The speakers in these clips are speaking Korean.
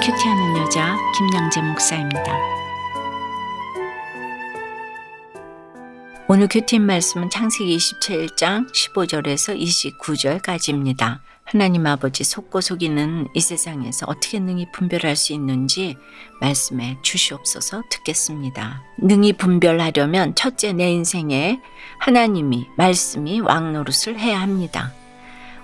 큐티하는 여자 김양재 목사입니다. 오늘 큐티인 말씀은 창세기 27장 15절에서 29절까지입니다. 하나님 아버지 속고 속이는 이 세상에서 어떻게 능히 분별할 수 있는지 말씀해 주시옵소서. 듣겠습니다. 능히 분별하려면 첫째, 내 인생에 하나님이 말씀이 왕노릇을 해야 합니다.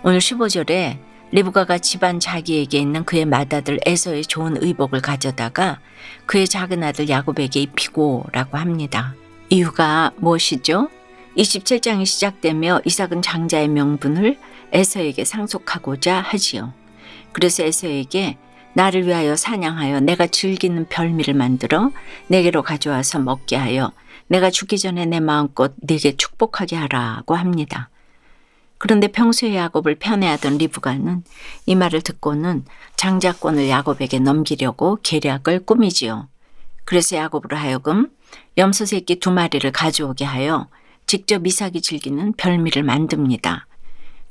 오늘 15절에 리브가가 집안 자기에게 있는 그의 맏아들 에서의 좋은 의복을 가져다가 그의 작은 아들 야곱에게 입히고 라고 합니다. 이유가 무엇이죠? 27장이 시작되며 이삭은 장자의 명분을 에서에게 상속하고자 하지요. 그래서 에서에게 나를 위하여 사냥하여 내가 즐기는 별미를 만들어 내게로 가져와서 먹게 하여 내가 죽기 전에 내 마음껏 네게 축복하게 하라고 합니다. 그런데 평소에 야곱을 편애하던 리브가는 이 말을 듣고는 장자권을 야곱에게 넘기려고 계략을 꾸미지요. 그래서 야곱으로 하여금 염소 새끼 2마리를 가져오게 하여 직접 이삭이 즐기는 별미를 만듭니다.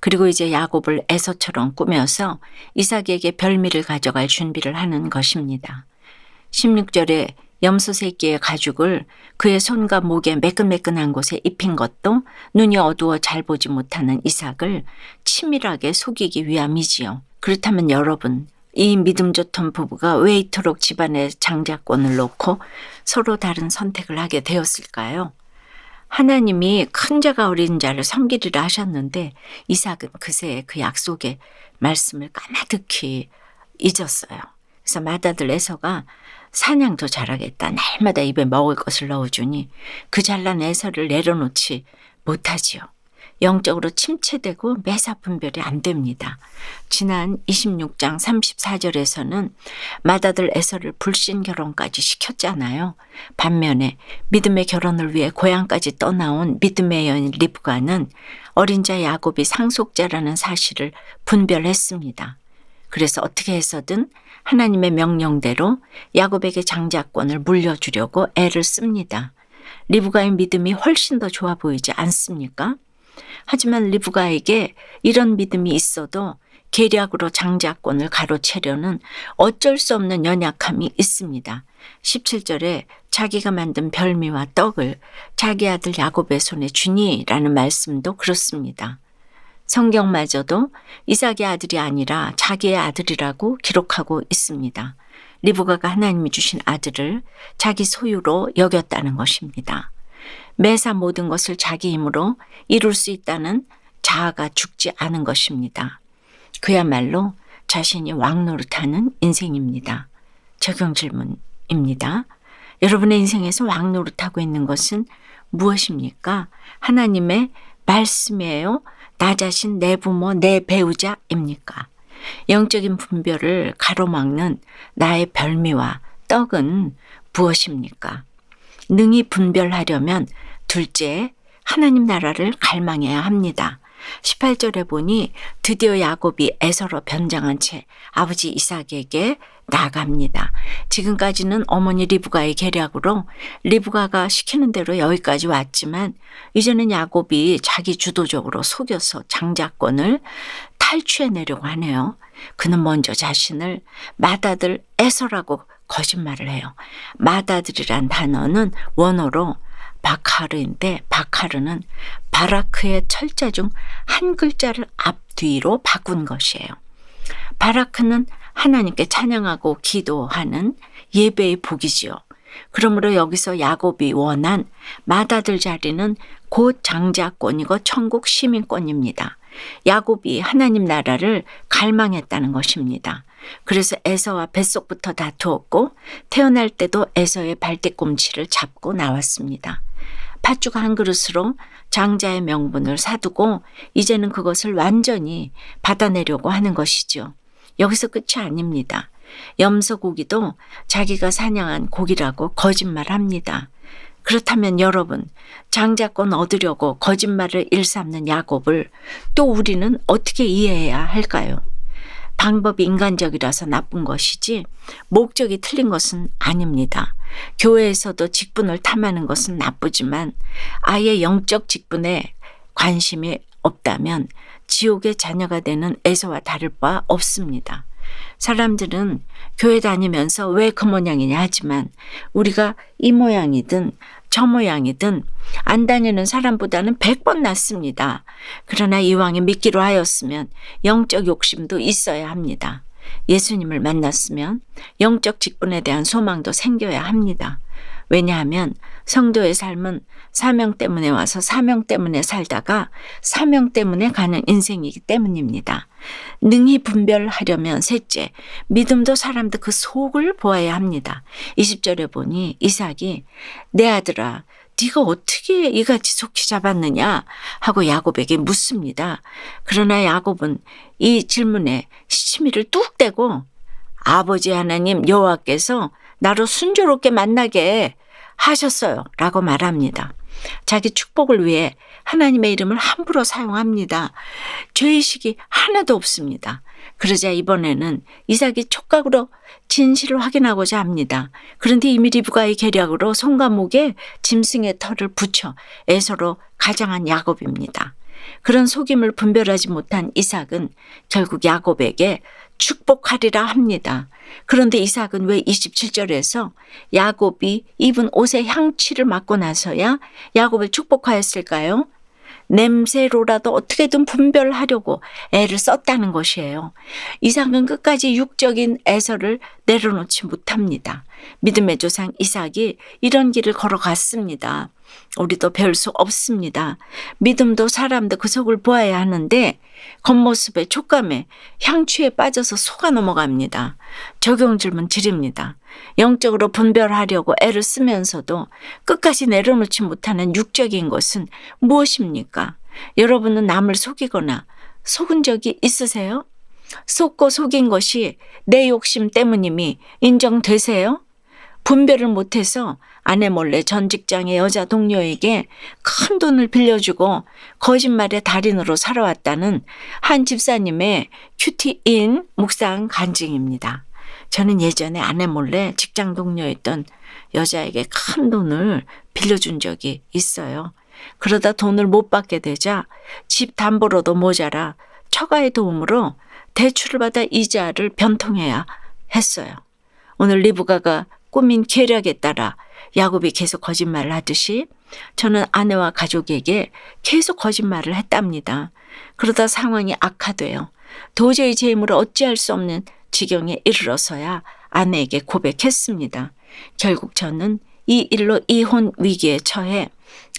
그리고 이제 야곱을 에서처럼 꾸며서 이삭에게 별미를 가져갈 준비를 하는 것입니다. 16절에 염소 새끼의 가죽을 그의 손과 목에 매끈매끈한 곳에 입힌 것도 눈이 어두워 잘 보지 못하는 이삭을 치밀하게 속이기 위함이지요. 그렇다면 여러분, 이 믿음 좋던 부부가 왜 이토록 집안의 장자권을 놓고 서로 다른 선택을 하게 되었을까요? 하나님이 큰 자가 어린 자를 섬기리라 하셨는데 이삭은 그새 그 약속의 말씀을 까마득히 잊었어요. 그래서 맏아들 에서가 사냥도 잘하겠다. 날마다 입에 먹을 것을 넣어주니 그 잘난 에서를 내려놓지 못하지요. 영적으로 침체되고 매사 분별이 안 됩니다. 지난 26장 34절에서는 맏아들 에서를 불신 결혼까지 시켰잖아요. 반면에 믿음의 결혼을 위해 고향까지 떠나온 믿음의 여인 리브가는 어린 자 야곱이 상속자라는 사실을 분별했습니다. 그래서 어떻게 해서든 하나님의 명령대로 야곱에게 장자권을 물려주려고 애를 씁니다. 리브가의 믿음이 훨씬 더 좋아 보이지 않습니까? 하지만 리브가에게 이런 믿음이 있어도 계략으로 장자권을 가로채려는 어쩔 수 없는 연약함이 있습니다. 17절에 자기가 만든 별미와 떡을 자기 아들 야곱의 손에 주니라는 말씀도 그렇습니다. 성경마저도 이삭의 아들이 아니라 자기의 아들이라고 기록하고 있습니다. 리브가가 하나님이 주신 아들을 자기 소유로 여겼다는 것입니다. 매사 모든 것을 자기 힘으로 이룰 수 있다는 자아가 죽지 않은 것입니다. 그야말로 자신이 왕노릇하는 인생입니다. 적용 질문입니다. 여러분의 인생에서 왕노릇하고 있는 것은 무엇입니까? 하나님의 말씀이에요? 나 자신, 내 부모, 내 배우자입니까? 영적인 분별을 가로막는 나의 별미와 떡은 무엇입니까? 능히 분별하려면 둘째, 하나님 나라를 갈망해야 합니다. 18절에 보니 드디어 야곱이 에서로 변장한 채 아버지 이삭에게 나갑니다. 지금까지는 어머니 리브가의 계략으로 리브가가 시키는 대로 여기까지 왔지만 이제는 야곱이 자기 주도적으로 속여서 장자권을 탈취해내려고 하네요. 그는 먼저 자신을 맏아들 에서라고 거짓말을 해요. 맏아들이란 단어는 원어로 바카르인데 바카르는 바라크의 철자 중 한 글자를 앞뒤로 바꾼 것이에요. 바라크는 하나님께 찬양하고 기도하는 예배의 복이지요. 그러므로 여기서 야곱이 원한 맏아들 자리는 곧 장자권이고 천국 시민권입니다. 야곱이 하나님 나라를 갈망했다는 것입니다. 그래서 에서와 뱃속부터 다투었고 태어날 때도 에서의 발뒤꿈치를 잡고 나왔습니다. 팥죽 한 그릇으로 장자의 명분을 사두고 이제는 그것을 완전히 받아내려고 하는 것이죠. 여기서 끝이 아닙니다. 염소고기도 자기가 사냥한 고기라고 거짓말합니다. 그렇다면 여러분, 장자권 얻으려고 거짓말을 일삼는 야곱을 또 우리는 어떻게 이해해야 할까요? 방법이 인간적이라서 나쁜 것이지 목적이 틀린 것은 아닙니다. 교회에서도 직분을 탐하는 것은 나쁘지만 아예 영적 직분에 관심이 없다면 지옥의 자녀가 되는 에서와 다를 바 없습니다. 사람들은 교회 다니면서 왜 그 모양이냐 하지만 우리가 이 모양이든 저 모양이든 안 다니는 사람보다는 100번 낫습니다. 그러나 이왕에 믿기로 하였으면 영적 욕심도 있어야 합니다. 예수님을 만났으면 영적 직분에 대한 소망도 생겨야 합니다. 왜냐하면 성도의 삶은 사명 때문에 와서 사명 때문에 살다가 사명 때문에 가는 인생이기 때문입니다. 능히 분별하려면 셋째, 믿음도 사람도 그 속을 보아야 합니다. 20절에 보니 이삭이 내 아들아 네가 어떻게 이같이 속히 잡았느냐 하고 야곱에게 묻습니다. 그러나 야곱은 이 질문에 시치미를 뚝 떼고 아버지 하나님 여호와께서 나로 순조롭게 만나게 하셨어요 라고 말합니다. 자기 축복을 위해 하나님의 이름을 함부로 사용합니다. 죄의식이 하나도 없습니다. 그러자 이번에는 이삭이 촉각으로 진실을 확인하고자 합니다. 그런데 이미 리브가의 계략으로 손과 목에 짐승의 털을 붙여 에서로 가장한 야곱입니다. 그런 속임을 분별하지 못한 이삭은 결국 야곱에게 축복하리라 합니다. 그런데 이삭은 왜 27절에서 야곱이 입은 옷의 향취를 맡고 나서야 야곱을 축복하였을까요? 냄새로라도 어떻게든 분별하려고 애를 썼다는 것이에요. 이삭은 끝까지 육적인 에서를 내려놓지 못합니다. 믿음의 조상 이삭이 이런 길을 걸어갔습니다. 우리도 별 수 없습니다. 믿음도 사람도 그 속을 보아야 하는데 겉모습에 촉감에 향취에 빠져서 속아 넘어갑니다. 적용질문 드립니다. 영적으로 분별하려고 애를 쓰면서도 끝까지 내려놓지 못하는 육적인 것은 무엇입니까? 여러분은 남을 속이거나 속은 적이 있으세요? 속고 속인 것이 내 욕심 때문임이 인정되세요? 분별을 못해서 아내 몰래 전 직장의 여자 동료에게 큰 돈을 빌려주고 거짓말의 달인으로 살아왔다는 한 집사님의 큐티인 묵상 간증입니다. 저는 예전에 아내 몰래 직장 동료였던 여자에게 큰 돈을 빌려준 적이 있어요. 그러다 돈을 못 받게 되자 집 담보로도 모자라 처가의 도움으로 대출을 받아 이자를 변통해야 했어요. 오늘 리브가가 꾸민 계략에 따라 야곱이 계속 거짓말을 하듯이 저는 아내와 가족에게 계속 거짓말을 했답니다. 그러다 상황이 악화돼요. 도저히 제 힘으로 어찌할 수 없는 지경에 이르러서야 아내에게 고백했습니다. 결국 저는 이 일로 이혼 위기에 처해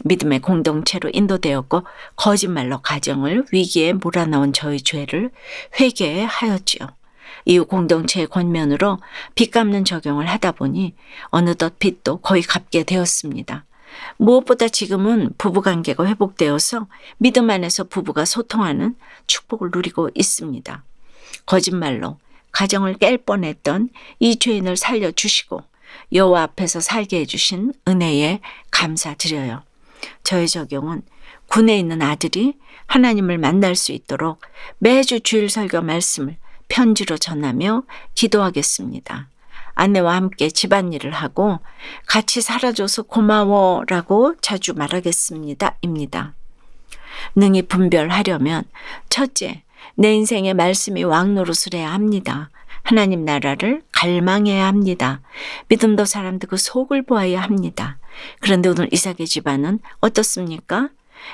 믿음의 공동체로 인도되었고 거짓말로 가정을 위기에 몰아넣은 저의 죄를 회개하였지요. 이후 공동체의 권면으로 빚 갚는 적용을 하다 보니 어느덧 빚도 거의 갚게 되었습니다. 무엇보다 지금은 부부관계가 회복되어서 믿음 안에서 부부가 소통하는 축복을 누리고 있습니다. 거짓말로 가정을 깰 뻔했던 이 죄인을 살려주시고 여호와 앞에서 살게 해주신 은혜에 감사드려요. 저의 적용은 군에 있는 아들이 하나님을 만날 수 있도록 매주 주일 설교 말씀을 편지로 전하며 기도하겠습니다. 아내와 함께 집안일을 하고 같이 살아줘서 고마워라고 자주 말하겠습니다. 입니다. 능히 분별하려면 첫째, 내 인생의 말씀이 왕노릇을 해야 합니다. 하나님 나라를 갈망해야 합니다. 믿음도 사람도 그 속을 보아야 합니다. 그런데 오늘 이삭의 집안은 어떻습니까?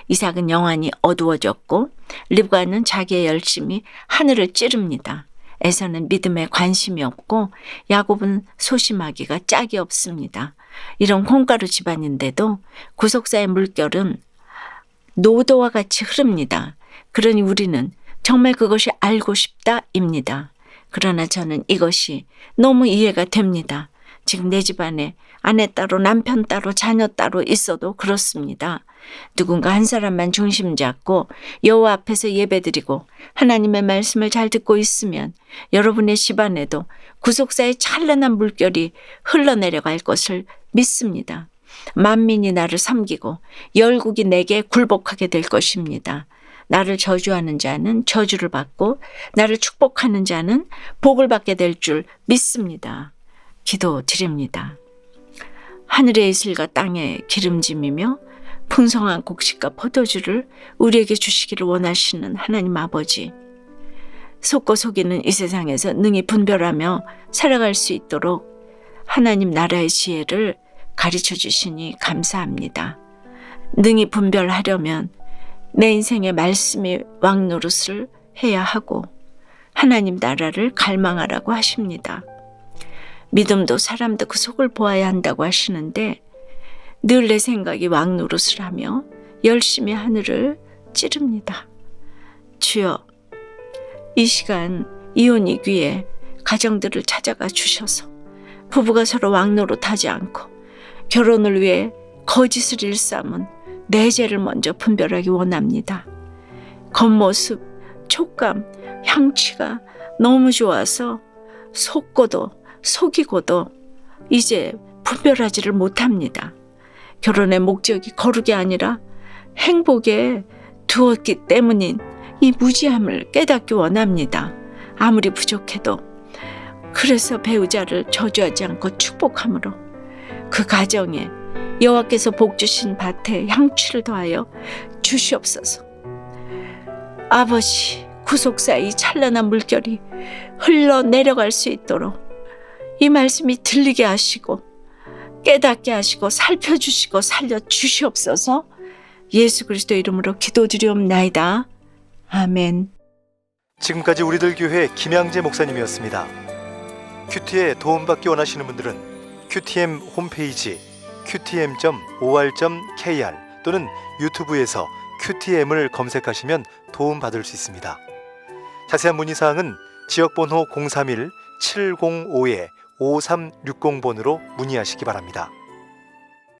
이삭은 영안이 어두워졌고 리브가는 자기의 열심이 하늘을 찌릅니다. 에서는 믿음에 관심이 없고 야곱은 소심하기가 짝이 없습니다. 이런 콩가루 집안인데도 구속사의 물결은 노도와 같이 흐릅니다. 그러니 우리는 정말 그것이 알고 싶다입니다. 그러나 저는 이것이 너무 이해가 됩니다. 지금 내 집안에 아내 따로 남편 따로 자녀 따로 있어도 그렇습니다. 누군가 한 사람만 중심 잡고 여호와 앞에서 예배드리고 하나님의 말씀을 잘 듣고 있으면 여러분의 집안에도 구속사의 찬란한 물결이 흘러내려갈 것을 믿습니다. 만민이 나를 섬기고 열국이 내게 굴복하게 될 것입니다. 나를 저주하는 자는 저주를 받고 나를 축복하는 자는 복을 받게 될 줄 믿습니다. 기도드립니다. 하늘의 이슬과 땅의 기름짐이며 풍성한 곡식과 포도주를 우리에게 주시기를 원하시는 하나님 아버지, 속고 속이는 이 세상에서 능히 분별하며 살아갈 수 있도록 하나님 나라의 지혜를 가르쳐 주시니 감사합니다. 능히 분별하려면 내 인생의 말씀이 왕노릇을 해야 하고 하나님 나라를 갈망하라고 하십니다. 믿음도 사람도 그 속을 보아야 한다고 하시는데 늘 내 생각이 왕노릇을 하며 열심히 하늘을 찌릅니다. 주여, 이 시간 이혼 이귀에 가정들을 찾아가 주셔서 부부가 서로 왕노릇하지 않고 결혼을 위해 거짓을 일삼은 내 죄를 먼저 분별하기 원합니다. 겉모습, 촉감, 향취가 너무 좋아서 속고도 속이고도 이제 분별하지를 못합니다. 결혼의 목적이 거룩이 아니라 행복에 두었기 때문인 이 무지함을 깨닫기 원합니다. 아무리 부족해도. 그래서 배우자를 저주하지 않고 축복함으로 그 가정에 여호와께서 복 주신 밭에 향취를 더하여 주시옵소서. 아버지, 구속사의 찬란한 물결이 흘러내려갈 수 있도록 이 말씀이 들리게 하시고 깨닫게 하시고 살펴주시고 살려주시옵소서. 예수 그리스도 이름으로 기도드리옵나이다. 아멘. 지금까지 우리들 교회 김양재 목사님이었습니다. 큐티에 도움받기 원하시는 분들은 QTM 홈페이지 qtm.or.kr 또는 유튜브에서 QTM을 검색하시면 도움받을 수 있습니다. 자세한 문의사항은 지역번호 031-705-5360번으로 문의하시기 바랍니다.